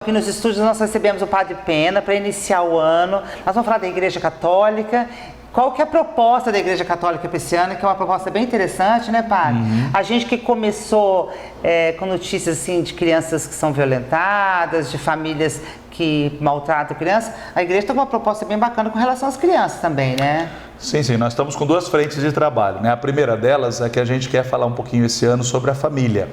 Aqui nos estúdios nós recebemos o Padre Pena para iniciar o ano. Nós vamos falar da Igreja Católica. Qual que é a proposta da Igreja Católica para esse ano, que é uma proposta bem interessante, né, Padre? A gente que começou com notícias assim, de crianças que são violentadas, de famílias que maltratam crianças, a Igreja tem uma proposta bem bacana com relação às crianças também, né? Sim, nós estamos com duas frentes de trabalho, né? A primeira delas é que a gente quer falar um pouquinho esse ano sobre a família.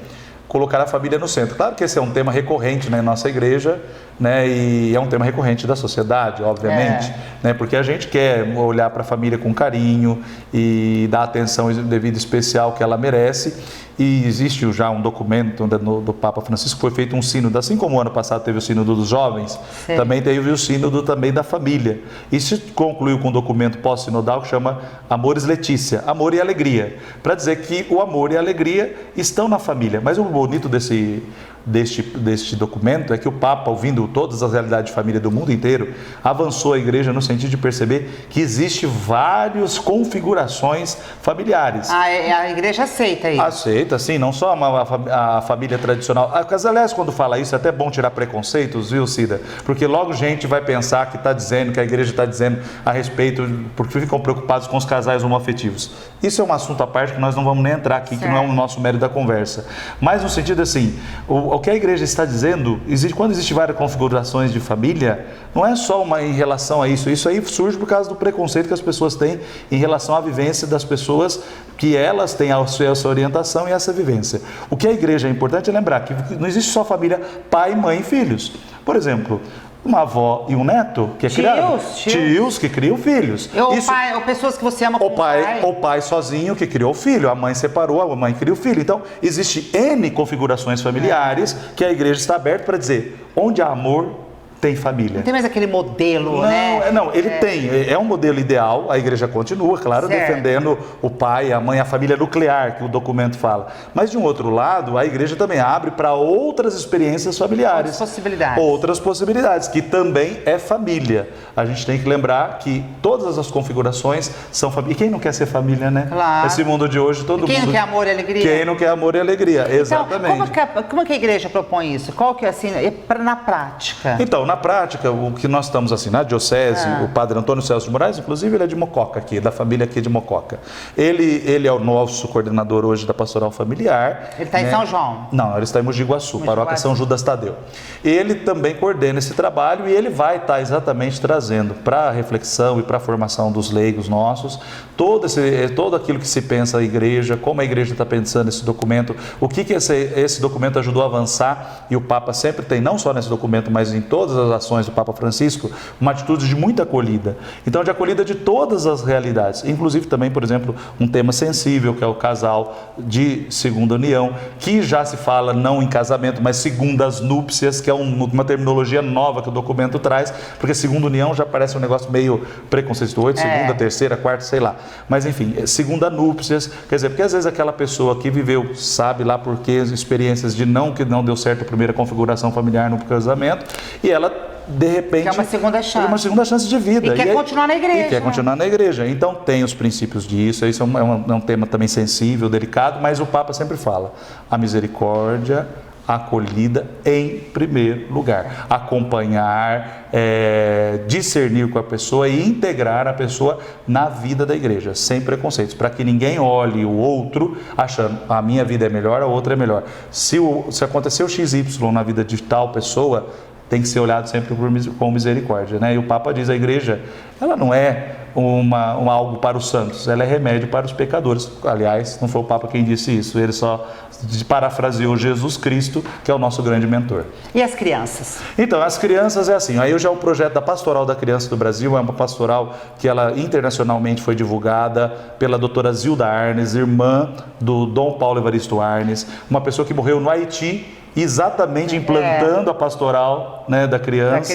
Colocar a família no centro. Claro que esse é um tema recorrente na nossa igreja, né? E é um tema recorrente da sociedade, obviamente, né? Porque a gente quer olhar para a família com carinho e dar a atenção devida especial que ela merece. E existe já um documento do Papa Francisco, foi feito um sínodo, assim como o ano passado teve o sínodo dos jovens, também teve o sínodo também da família. E se concluiu com um documento pós-sinodal que chama Amoris Laetitia, amor e alegria, para dizer que o amor e a alegria estão na família. Mas o bonito deste documento é que o Papa, ouvindo todas as realidades de família do mundo inteiro, avançou a igreja no sentido de perceber que existe várias configurações familiares. A igreja aceita isso? Aceita, sim, não só a família tradicional. Aliás, quando fala isso, é até bom tirar preconceitos, viu, Cida? Porque logo gente vai pensar que está dizendo, que a igreja está dizendo a respeito, porque ficam preocupados com os casais homoafetivos. Isso é um assunto à parte que nós não vamos nem entrar aqui, que não é o nosso mérito da conversa. Mas no sentido assim, o que a igreja está dizendo, quando existem várias configurações de família, não é só em relação a isso. Isso aí surge por causa do preconceito que as pessoas têm em relação à vivência das pessoas, que elas têm essa orientação e essa vivência. O que a igreja é importante é lembrar que não existe só família pai, mãe e filhos. Por exemplo, uma avó e um neto que é criado. Tios que criam filhos. Ou pessoas que você ama como pai. O pai sozinho que criou o filho, a mãe separou, a mãe criou o filho. Então, existe N configurações familiares que a igreja está aberta para dizer, onde há amor, tem família. Não tem mais aquele modelo, né? Não, ele tem. É um modelo ideal, a igreja continua, claro, defendendo o pai, a mãe, a família nuclear, que o documento fala. Mas, de um outro lado, a igreja também abre para outras experiências familiares. Outras possibilidades, que também é família. A gente tem que lembrar que todas as configurações são família. E quem não quer ser família, né? Claro. Esse mundo de hoje, todo mundo... Quem não quer amor e alegria? Quem não quer amor e alegria, exatamente. Então, como é que a igreja propõe isso? Qual que é, assim, na prática? Então, na prática, o que nós estamos assim, na diocese, o padre Antônio Celso de Moraes, inclusive ele é de Mococa aqui, da família aqui de Mococa. Ele é o nosso coordenador hoje da pastoral familiar. Ele está em São João? Não, ele está em Mogi Guaçu, paróquia São Judas Tadeu. Ele também coordena esse trabalho e ele vai estar exatamente trazendo para a reflexão e para a formação dos leigos nossos, todo aquilo que se pensa a igreja, como a igreja está pensando esse documento, o que esse documento ajudou a avançar, e o Papa sempre tem, não só nesse documento, mas em todas as ações do Papa Francisco, uma atitude de muita acolhida. Então, de acolhida de todas as realidades, inclusive também, por exemplo, um tema sensível, que é o casal de segunda união, que já se fala não em casamento, mas segundas núpcias, que é uma terminologia nova que o documento traz, porque segunda união já parece um negócio meio preconceituoso, segunda, terceira, quarta, sei lá. Mas, enfim, segunda núpcias, quer dizer, porque às vezes aquela pessoa que viveu, sabe lá por que experiências que não deu certo a primeira configuração familiar no casamento, e ela de repente... Que é uma segunda chance. Uma segunda chance de vida. E quer continuar na igreja. E quer continuar na igreja. Então tem os princípios disso, isso é um tema também sensível, delicado, mas o Papa sempre fala, a misericórdia, a acolhida em primeiro lugar. Acompanhar, discernir com a pessoa e integrar a pessoa na vida da igreja, sem preconceitos, para que ninguém olhe o outro achando a minha vida é melhor, a outra é melhor. Se aconteceu XY na vida de tal pessoa, tem que ser olhado sempre com misericórdia, né? E o Papa diz, a igreja, ela não é algo para os santos, ela é remédio para os pecadores. Aliás, não foi o Papa quem disse isso, ele só parafraseou Jesus Cristo, que é o nosso grande mentor. E as crianças? Então, as crianças é assim, aí já o projeto da Pastoral da Criança do Brasil, é uma pastoral que ela internacionalmente foi divulgada pela doutora Zilda Arnes, irmã do Dom Paulo Evaristo Arnes, uma pessoa que morreu no Haiti, exatamente implantando a pastoral, né, da criança.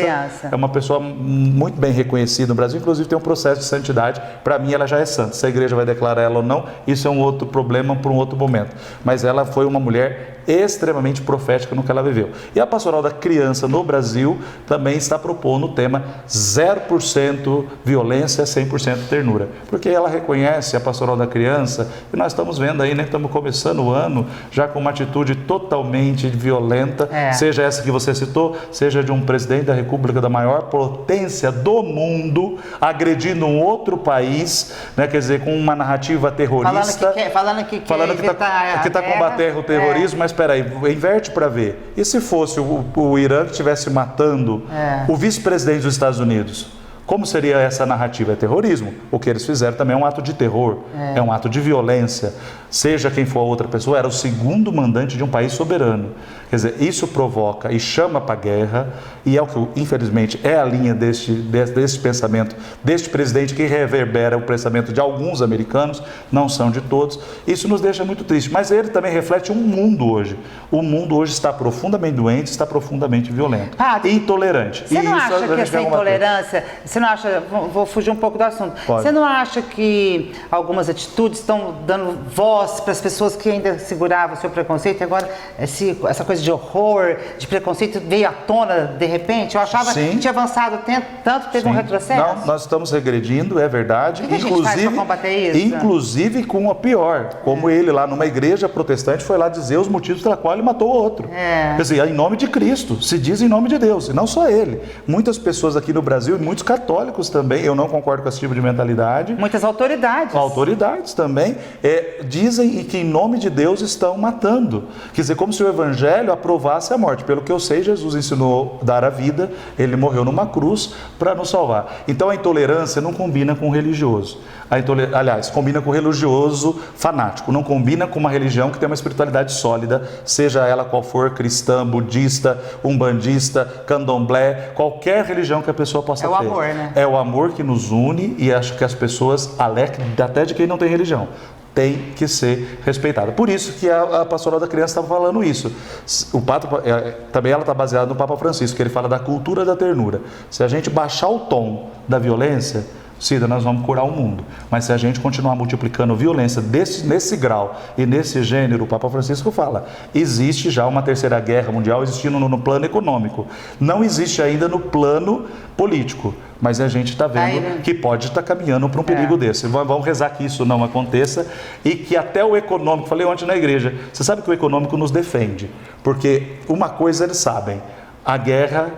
É uma pessoa muito bem reconhecida no Brasil, inclusive tem um processo de santidade. Para mim ela já é santa, se a igreja vai declarar ela ou não, isso é um outro problema para um outro momento. Mas ela foi uma mulher extremamente profética no que ela viveu. E a Pastoral da Criança no Brasil também está propondo o tema 0% violência, 100% ternura, porque ela reconhece a Pastoral da Criança, e nós estamos vendo aí, né, estamos começando o ano já com uma atitude totalmente violenta, seja essa que você citou, seja de um presidente da República da maior potência do mundo, agredindo um outro país, né, quer dizer, com uma narrativa terrorista, falando que está combatendo o terrorismo, mas espera aí, inverte para ver. E se fosse o Irã que estivesse matando o vice-presidente dos Estados Unidos? Como seria essa narrativa? É terrorismo. O que eles fizeram também é um ato de terror, é um ato de violência. Seja quem for a outra pessoa, era o segundo mandante de um país soberano. Quer dizer, isso provoca e chama para a guerra, e é o que, infelizmente, é a linha deste pensamento, deste presidente, que reverbera o pensamento de alguns americanos, não são de todos. Isso nos deixa muito triste, mas ele também reflete um mundo hoje. O mundo hoje está profundamente doente, está profundamente violento, intolerante. Você não acha que essa intolerância, você não acha, vou fugir um pouco do assunto, Pode. Você não acha que algumas atitudes estão dando voz para as pessoas que ainda seguravam o seu preconceito, e agora essa coisa de horror, de preconceito veio à tona de repente? Eu achava que tinha avançado tanto, teve um retrocesso. Não, nós estamos regredindo, é verdade. O que a gente faz para combater isso? Inclusive com a pior, como ele lá numa igreja protestante foi lá dizer os motivos pela qual ele matou o outro. Quer dizer, em nome de Cristo, se diz em nome de Deus, e não só ele. Muitas pessoas aqui no Brasil, e muitos católicos também, eu não concordo com esse tipo de mentalidade. Muitas autoridades. Autoridades também, dizem que em nome de Deus estão matando. Quer dizer, como se o Evangelho aprovasse a morte. Pelo que eu sei, Jesus ensinou a dar a vida, ele morreu numa cruz para nos salvar. Então a intolerância não combina com o religioso. Aliás, combina com o religioso fanático, não combina com uma religião que tem uma espiritualidade sólida, seja ela qual for, cristã, budista, umbandista, candomblé, qualquer religião que a pessoa possa ter. É o amor, né? É o amor que nos une, e acho que as pessoas alertam até de quem não tem religião. Tem que ser respeitada. Por isso que a Pastoral da Criança estava falando isso. Também ela está baseada no Papa Francisco, que ele fala da cultura da ternura. Se a gente baixar o tom da violência, Cida, nós vamos curar o mundo. Mas se a gente continuar multiplicando violência nesse grau e nesse gênero, o Papa Francisco fala, existe já uma terceira guerra mundial existindo no plano econômico. Não existe ainda no plano político. Mas a gente está vendo que pode estar caminhando para um perigo desse. Vamos rezar que isso não aconteça e que até o econômico, falei ontem na igreja, você sabe que o econômico nos defende, porque uma coisa eles sabem, a guerra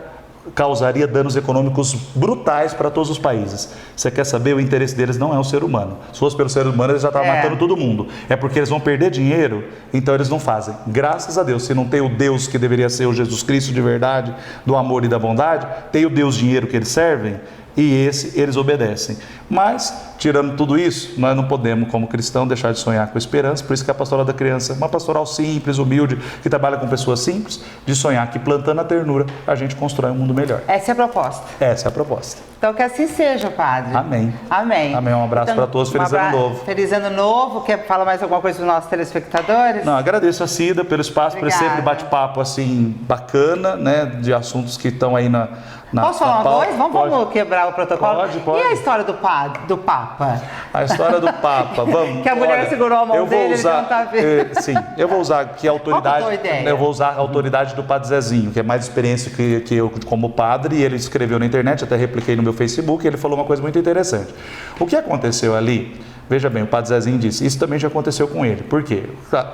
causaria danos econômicos brutais para todos os países. Você quer saber? O interesse deles não é o ser humano. Se fosse pelo ser humano, eles já estavam matando todo mundo. É porque eles vão perder dinheiro, então eles não fazem. Graças a Deus, se não tem o Deus que deveria ser o Jesus Cristo de verdade, do amor e da bondade, tem o Deus dinheiro que eles servem, e eles obedecem. Mas, tirando tudo isso, nós não podemos, como cristão, deixar de sonhar com esperança. Por isso que a Pastoral da Criança é uma pastoral simples, humilde, que trabalha com pessoas simples, de sonhar que plantando a ternura, a gente constrói um mundo melhor. Essa é a proposta. Essa é a proposta. Então que assim seja, Padre. Amém. Amém. Amém. Um abraço para todos. Feliz ano novo. Feliz ano novo. Quer falar mais alguma coisa para os nossos telespectadores? Não, agradeço a Cida pelo espaço, Obrigada. por esse bate-papo assim, bacana, né, de assuntos que estão aí na Posso falar uma coisa? Vamos quebrar o protocolo? Pode. E a história do Papa? A história do Papa, vamos. Que a mulher segurou a mão dele, ele não tá vendo. Sim, eu vou usar aqui a autoridade. Qual que é a tua ideia? Eu vou usar a autoridade do Padre Zezinho, que é mais experiência que eu como padre, e ele escreveu na internet, até repliquei no meu Facebook, e ele falou uma coisa muito interessante. O que aconteceu ali? Veja bem, o Padre Zezinho disse, isso também já aconteceu com ele. Por quê?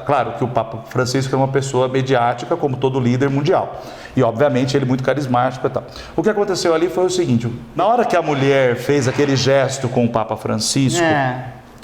Claro que o Papa Francisco é uma pessoa mediática, como todo líder mundial. E, obviamente, ele é muito carismático e tal. O que aconteceu ali foi o seguinte, na hora que a mulher fez aquele gesto com o Papa Francisco,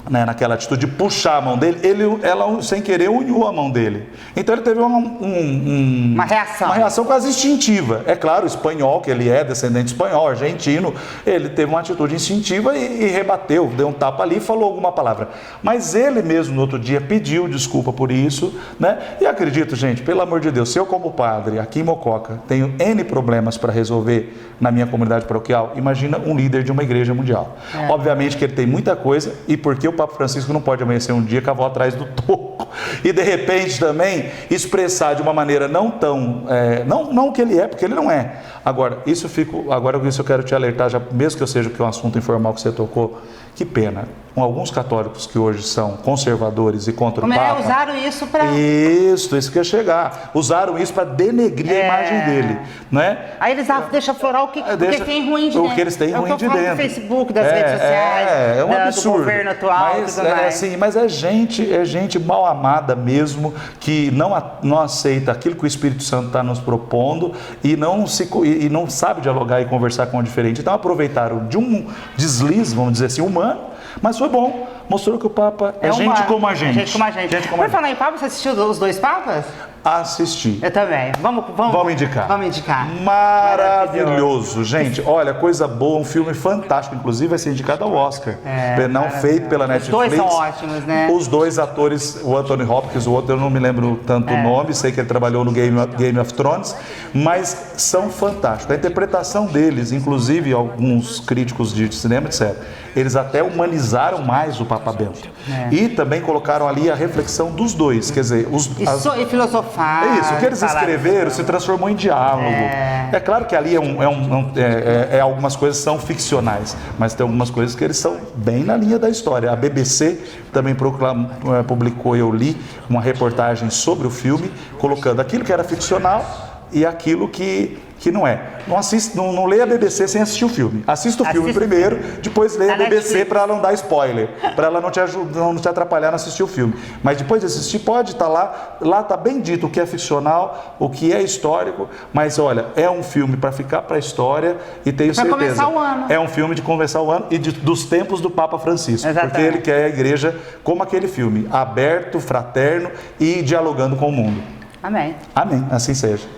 né, naquela atitude de puxar a mão dele, ela, sem querer, uniu a mão dele. Então ele teve uma reação. Uma reação quase instintiva. É claro, espanhol, que ele é descendente espanhol, argentino, ele teve uma atitude instintiva e rebateu, deu um tapa ali e falou alguma palavra. Mas ele mesmo, no outro dia, pediu desculpa por isso, né? E acredito, gente, pelo amor de Deus, se eu como padre, aqui em Mococa, tenho N problemas para resolver na minha comunidade paroquial, imagina um líder de uma igreja mundial. Obviamente que ele tem muita coisa, e porque o Papa Francisco não pode amanhecer um dia com a avó atrás do toco e de repente também expressar de uma maneira não tão, não o que ele é, porque ele não é. Agora isso eu quero te alertar, já, mesmo que eu seja que é um assunto informal que você tocou, que pena. alguns católicos que hoje são conservadores e contra o Papa. Usaram isso para... Isso que ia chegar. Usaram isso para denegrir a imagem dele, né? Aí eles deixam florar o que tem ruim de dentro. O que eles têm ruim de dentro. Do Facebook, das redes sociais, é um absurdo. do governo atual, mas, mas é gente mal amada mesmo, que não aceita aquilo que o Espírito Santo está nos propondo e não sabe dialogar e conversar com o diferente. Então aproveitaram de um deslize, vamos dizer assim, humano, mas foi bom. Mostrou que o Papa é gente como a gente. Gente como a gente. Por falar em Papa, você assistiu os 2 Papas? Assisti. Eu também. Vamos indicar. Vamos indicar. Maravilhoso, gente. Olha, coisa boa, um filme fantástico. Inclusive vai ser indicado ao Oscar. Não feito pela Netflix. Os 2 são ótimos, né? Os 2 atores, o Anthony Hopkins, o outro eu não me lembro tanto o nome, sei que ele trabalhou no Game of Thrones, mas são fantásticos. A interpretação deles, inclusive alguns críticos de cinema disseram, eles até humanizaram mais o Papa Bento. E também colocaram ali a reflexão dos dois, quer dizer... E filosofar. Isso, o que eles escreveram se transformou em diálogo. É claro que ali algumas coisas são ficcionais, mas tem algumas coisas que eles são bem na linha da história. A BBC também publicou, eu li, uma reportagem sobre o filme, colocando aquilo que era ficcional e aquilo que não é. Não leia a BBC sem assistir o filme. Assista o filme primeiro, depois leia a BBC para ela não dar spoiler, para ela não te atrapalhar no assistir o filme. Mas depois de assistir, pode estar lá está bem dito o que é ficcional, o que é histórico, mas olha, é um filme para ficar para a história e tenho certeza. Começar o ano. É um filme de começar o ano e dos tempos do Papa Francisco. Exatamente. Porque ele quer a igreja como aquele filme, aberto, fraterno e dialogando com o mundo. Amém. Amém, assim seja.